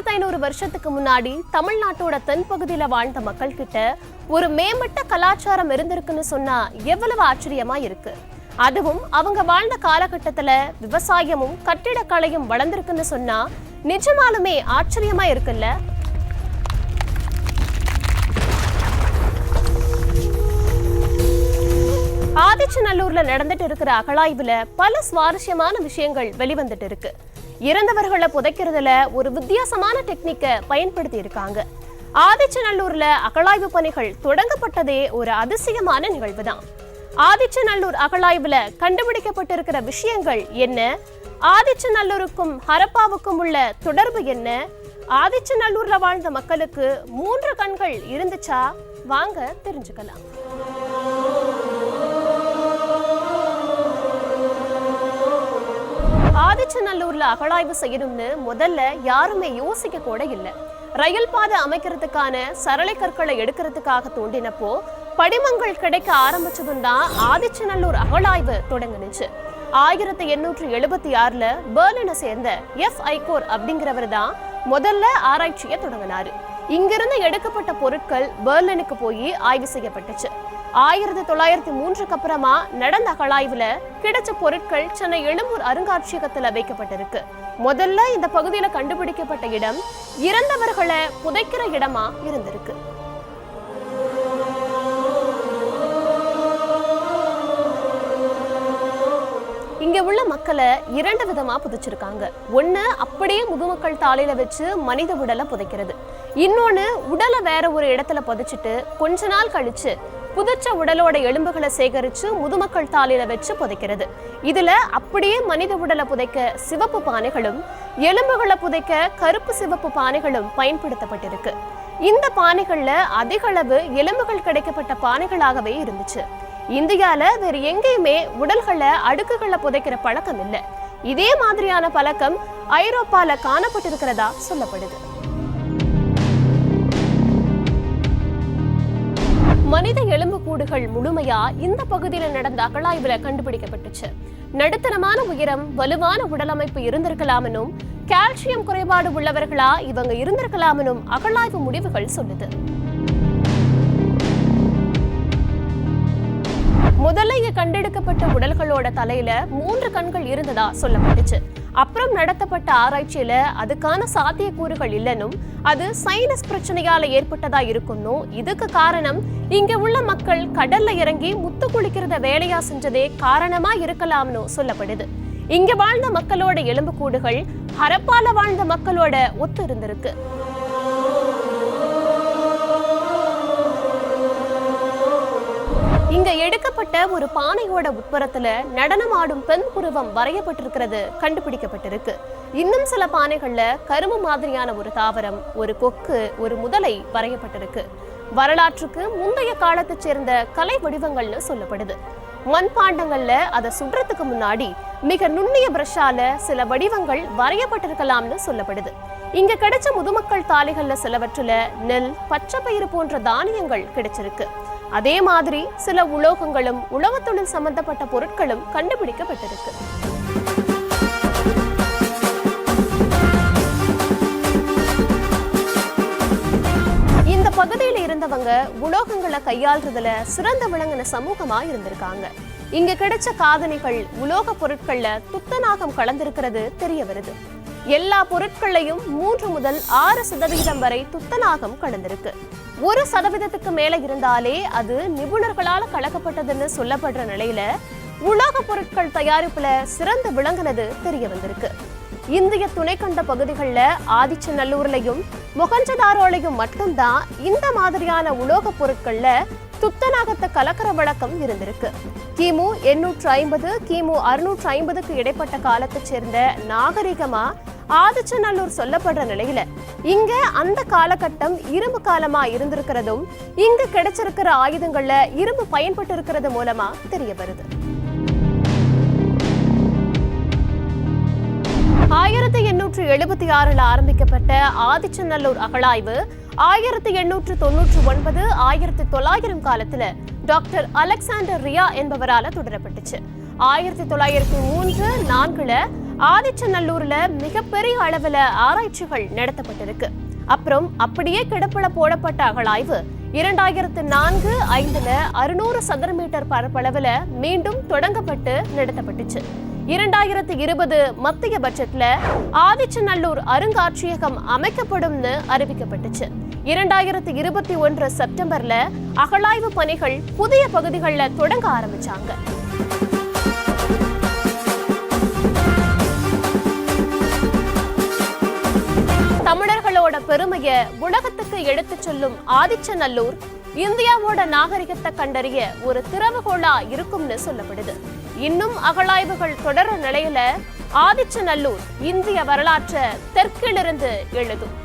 1500 வருஷத்துக்கு முன்னாடி தமிழ்நாட்டோட தென்பகுதியில வாழ்ந்த மக்கள் கிட்ட ஒரு மேம்பட்ட கலாச்சாரம் இருந்திருக்குன்னு சொன்னா எவ்வளவு ஆச்சரியமா இருக்கு. அதுவும் அவங்க வாழ்ந்த காலகட்டத்துல விவசாயமும் கட்டிடக்கலையும் வளர்ந்திருக்குன்னு சொன்னா நிஜமாலுமே ஆச்சரியமா இருக்குல்ல. ஆதிச்சநல்லூர்ல நடந்துட்டு இருக்கிற அகழாய்வுல பல சுவாரஸ்யமான விஷயங்கள் வெளிவந்துட்டு இருக்கு. இறந்தவர்களை புதைக்கிறதுல ஒரு வித்தியாசமான டெக்னிக்கை பயன்படுத்தி இருக்காங்க. ஆதிச்சநல்லூர்ல அகழாய்வு பணிகள் தொடங்கப்பட்டதே ஒரு அதிசயமான நிகழ்வு தான். ஆதிச்சநல்லூர் அகழாய்வுல கண்டுபிடிக்கப்பட்டிருக்கிற விஷயங்கள் என்ன, ஆதிச்சநல்லூருக்கும் ஹரப்பாவுக்கும் உள்ள தொடர்பு என்ன, ஆதிச்சநல்லூர்ல வாழ்ந்த மக்களுக்கு 3 கண்கள் இருந்துச்சா, வாங்க தெரிஞ்சுக்கலாம். ஆதிச்சநல்லூர்ல அகழாய்வு செய்யணும்னு முதல்ல யாருமே யோசிக்க கூட இல்லை. ரயில் பாதை அமைக்கிறதுக்கான சரளை கற்களை எடுக்கிறதுக்காக தோண்டினப்போ படிமங்கள் கிடைக்க ஆரம்பிச்சதும் தான் ஆதிச்சநல்லூர் அகழாய்வு தொடங்குனுச்சு. 1876ல பெர்லினை சேர்ந்த எஃப் ஐகோர் அப்படிங்கிறவர் தான் முதல்ல ஆராய்ச்சியை தொடங்கினாரு. இங்கிருந்து எடுக்கப்பட்ட பொருட்கள் பெர்லினுக்கு போய் ஆய்வு செய்யப்பட்டுச்சு. 1903க்கு அப்புறமா நடந்த அகழாய்வுல கிடைச்ச பொருட்கள் சென்னை எழும்பூர் அருங்காட்சியகத்துல வைக்கப்பட்டிருக்கு. முதல்ல இந்த பகுதியில கண்டுபிடிக்கப்பட்ட இடம் இறந்தவர்களை புதைக்கிற இடமா இருந்திருக்கு. இங்க உள்ள மக்களை 2 விதமா புதைச்சிருக்காங்க. ஒண்ணு அப்படியே முதுமக்கள் தாளையில வச்சு மனித உடலை புதைக்கிறது. இன்னொன்னு உடலை வேற ஒரு இடத்துல புதைச்சிட்டு கொஞ்ச நாள் கழிச்சு புதைச்ச உடலோட எலும்புகளை சேகரிச்சு முதுமக்கள் தாளையில வச்சு புதைக்கிறது. இதுல அப்படியே மனித உடலை புதைக்க சிவப்பு பானைகளும் எலும்புகளை புதைக்க கருப்பு சிவப்பு பானைகளும் பயன்படுத்தப்பட்டிருக்கு. இந்த பானைகள்ல அதிக அளவு எலும்புகள் கிடைக்கப்பட்ட பானைகளாகவே இருந்துச்சு. இந்தியால வேற எங்கேயுமே உடல்களை அடுக்குகளை புதைக்கிற பழக்கம் இல்லை. இதே மாதிரியான பழக்கம் ஐரோப்பால காணப்பட்டிருக்கிறதா சொல்லப்படுது. மனித எலும்பு கூடுகள் முழுமையா இந்த பகுதியில நடந்த அகழாய்வுல கண்டுபிடிக்கப்பட்டுச்சு. நடுத்தரமான உயரம், வலுவான உடலமைப்பு இருந்திருக்கலாமனும் கால்சியம் குறைபாடு உள்ளவர்களா இவங்க இருந்திருக்கலாமனும் அகழாய்வு முடிவுகள் சொல்லுது. முதல்ல இங்க கண்டெடுக்கப்பட்ட உடல்களோட தலையில 3 கண்கள் இருந்ததா சொல்லப்பட்டுச்சு. அப்புறம் நடத்தப்பட்ட ஆராய்ச்சியில அதுக்கான சாத்தியக்கூறுகள் இல்லைன்னும் அது சைனஸ் பிரச்சனையால ஏற்பட்டதா இருக்கும்னும் இதுக்கு காரணம் இங்க உள்ள மக்கள் கடல்ல இறங்கி முத்து குளிக்கிறத வேலையா செஞ்சதே காரணமா இருக்கலாம்னு சொல்லப்படுது. இங்க வாழ்ந்த மக்களோட எலும்புக்கூடுகள் ஹரப்பால வாழ்ந்த மக்களோட ஒத்து இருந்திருக்கு. இங்க எடுக்கப்பட்ட ஒரு பானையோட உட்புறத்துல நடனமாடும் பெண் புருவம் வரையப்பட்டிருக்கிறது கண்டுபிடிக்கப்பட்டிருக்கு. இன்னும் சில பானைகள்ல கரும்பு மாதிரியான ஒரு தாவரம், ஒரு கொக்கு, ஒரு முதலை வரையப்பட்டிருக்கு. வரலாற்றுக்கு முந்தைய காலத்தை சேர்ந்த கலை வடிவங்கள்னு சொல்லப்படுது. மண்பாண்டங்கள்ல அதை சுடுறதுக்கு முன்னாடி மிக நுண்ணிய பிரஷால சில வடிவங்கள் வரையப்பட்டிருக்கலாம்னு சொல்லப்படுது. இங்க கிடைச்ச முதுமக்கள் தாளிகள்ல சிலவற்றுல நெல், பச்சை பயிறு போன்ற தானியங்கள் கிடைச்சிருக்கு. அதே மாதிரி சில உலோகங்களும் உழவுத் தொழில் சம்பந்தப்பட்ட பொருட்களும் கண்டுபிடிக்கப்பட்டிருக்கு. இந்த பகுதியில் இருந்தவங்க உலோகங்களை கையாள்றதுல சிறந்த விளங்கின சமூகமா இருந்திருக்காங்க. இங்க கிடைச்ச காதணிகள் உலோக பொருட்கள்ல துத்தநாகம் கலந்திருக்கிறது தெரிய வருது. எல்லா பொருட்களையும் 3 முதல் 6% வரை துத்தநாகம் கலந்திருக்கு. 1% மேல இருந்தாலே அது நிபுணர்களால கலக்கப்பட்டதுன்னு சொல்லப்படுற நிலையில உலோக பொருட்கள் தயாரிப்புல சிறந்து விளங்குனது தெரிய வந்திருக்கு. இந்திய துணைக்கண்ட பகுதிகளில் ஆதிச்சநல்லூர்லையும் மொஹஞ்சதாரோலையும் மட்டும்தான் இந்த மாதிரியான உலோக பொருட்கள்ல துத்தநாகத்தை கலக்கிற வழக்கம் இருந்திருக்கு. கிமு 850 கிமு 650க்கு இடைப்பட்ட காலத்தை சேர்ந்த நாகரிகமா ஆதிச்சநல்லூர் சொல்லப்படுற நிலையில இங்க அந்த காலகட்டம் இரும்பு காலமா இருந்திருக்கிறதும் இங்க கிடைச்சிருக்கிற ஆயுதங்கள்ல இரும்பு பயன்பட்டு இருக்கிறது மூலமா தெரிய வருது. 1876ல் ஆரம்பிக்கப்பட்ட ஆதிச்சநல்லூர் அகழாய்வு 1899 1900 காலத்துல டாக்டர் அலெக்சாண்டர் ரியா என்பவரால தொடரப்பட்டுச்சு. 1903-4 ஆதிச்சநல்லூர்ல மிகப்பெரிய அளவுல ஆராய்ச்சிகள் நடத்தப்பட்டிருக்கு. அப்புறம் அப்படியே கிடப்பில போடப்பட்ட அகழாய்வு 2004-05 600 சதுர மீட்டர் பரப்பளவுல மீண்டும் தொடங்கப்பட்டு நடத்தப்பட்டுச்சு. 2020 மத்திய பட்ஜெட்ல ஆதிச்சநல்லூர் அருங்காட்சியகம் அமைக்கப்படும்னு அறிவிக்கப்பட்டுச்சு. 2021 செப்டம்பர்ல அகழாய்வு பணிகள் புதிய பகுதிகளில் தொடங்க ஆரம்பிச்சாங்க. தமிழர்களோட பெருமையை உலகத்துக்கு எடுத்துச் சொல்லும் ஆதிச்சநல்லூர் இந்தியாவோட நாகரிகத்தை கண்டறிய ஒரு திறவுகோலா இருக்கும்னு சொல்லப்படுது. இன்னும் அகழாய்வுகள் தொடர நிலையில ஆதிச்சநல்லூர் இந்திய வரலாற்றை தெற்கிலிருந்து எழுதும்.